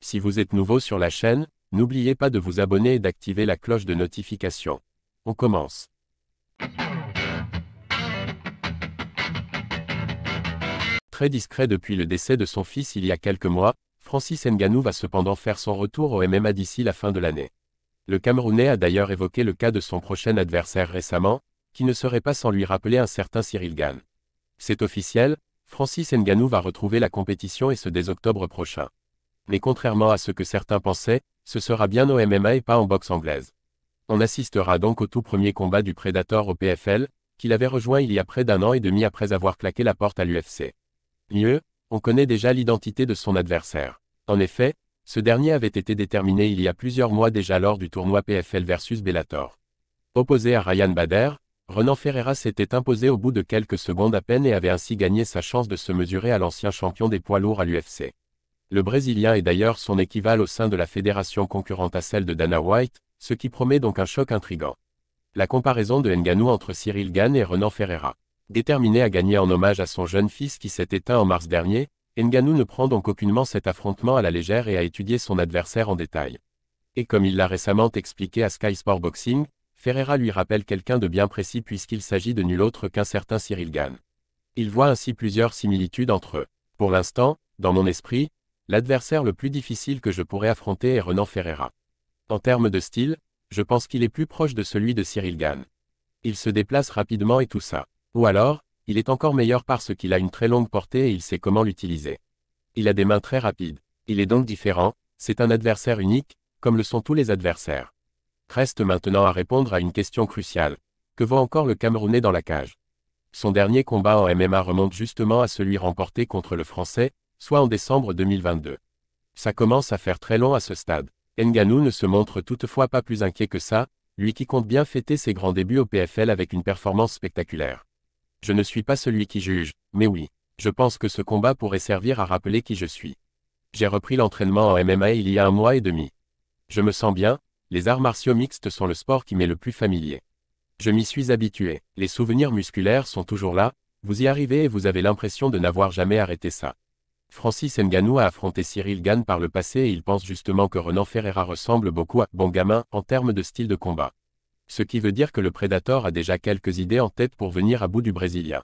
Si vous êtes nouveau sur la chaîne, n'oubliez pas de vous abonner et d'activer la cloche de notification. On commence. Très discret depuis le décès de son fils il y a quelques mois, Francis Ngannou va cependant faire son retour au MMA d'ici la fin de l'année. Le Camerounais a d'ailleurs évoqué le cas de son prochain adversaire récemment, qui ne serait pas sans lui rappeler un certain Cyril Gane. C'est officiel, Francis Ngannou va retrouver la compétition et ce dès octobre prochain. Mais contrairement à ce que certains pensaient, ce sera bien au MMA et pas en boxe anglaise. On assistera donc au tout premier combat du Predator au PFL, qu'il avait rejoint il y a près d'un an et demi après avoir claqué la porte à l'UFC. Mieux, on connaît déjà l'identité de son adversaire. En effet, ce dernier avait été déterminé il y a plusieurs mois déjà lors du tournoi PFL versus Bellator. Opposé à Ryan Bader, Renan Ferreira s'était imposé au bout de quelques secondes à peine et avait ainsi gagné sa chance de se mesurer à l'ancien champion des poids lourds à l'UFC. Le Brésilien est d'ailleurs son équivalent au sein de la fédération concurrente à celle de Dana White, ce qui promet donc un choc intrigant. La comparaison de Ngannou entre Cyril Gane et Renan Ferreira. Déterminé à gagner en hommage à son jeune fils qui s'est éteint en mars dernier, Ngannou ne prend donc aucunement cet affrontement à la légère et a étudié son adversaire en détail. Et comme il l'a récemment expliqué à Sky Sport Boxing, Ferreira lui rappelle quelqu'un de bien précis puisqu'il s'agit de nul autre qu'un certain Cyril Gane. Il voit ainsi plusieurs similitudes entre eux. Pour l'instant, dans mon esprit, l'adversaire le plus difficile que je pourrais affronter est Renan Ferreira. En termes de style, je pense qu'il est plus proche de celui de Cyril Gane. Il se déplace rapidement et tout ça. Ou alors, il est encore meilleur parce qu'il a une très longue portée et il sait comment l'utiliser. Il a des mains très rapides. Il est donc différent, c'est un adversaire unique, comme le sont tous les adversaires. Reste maintenant à répondre à une question cruciale. Que vaut encore le Camerounais dans la cage? Son dernier combat en MMA remonte justement à celui remporté contre le Français, soit en décembre 2022. Ça commence à faire très long à ce stade. Ngannou ne se montre toutefois pas plus inquiet que ça, lui qui compte bien fêter ses grands débuts au PFL avec une performance spectaculaire. Je ne suis pas celui qui juge, mais oui, je pense que ce combat pourrait servir à rappeler qui je suis. J'ai repris l'entraînement en MMA il y a 1 mois et demi. Je me sens bien, les arts martiaux mixtes sont le sport qui m'est le plus familier. Je m'y suis habitué, les souvenirs musculaires sont toujours là, vous y arrivez et vous avez l'impression de n'avoir jamais arrêté ça. Francis Ngannou a affronté Cyril Gane par le passé et il pense justement que Renan Ferreira ressemble beaucoup à Bon Gamin en termes de style de combat. Ce qui veut dire que le Predator a déjà quelques idées en tête pour venir à bout du Brésilien.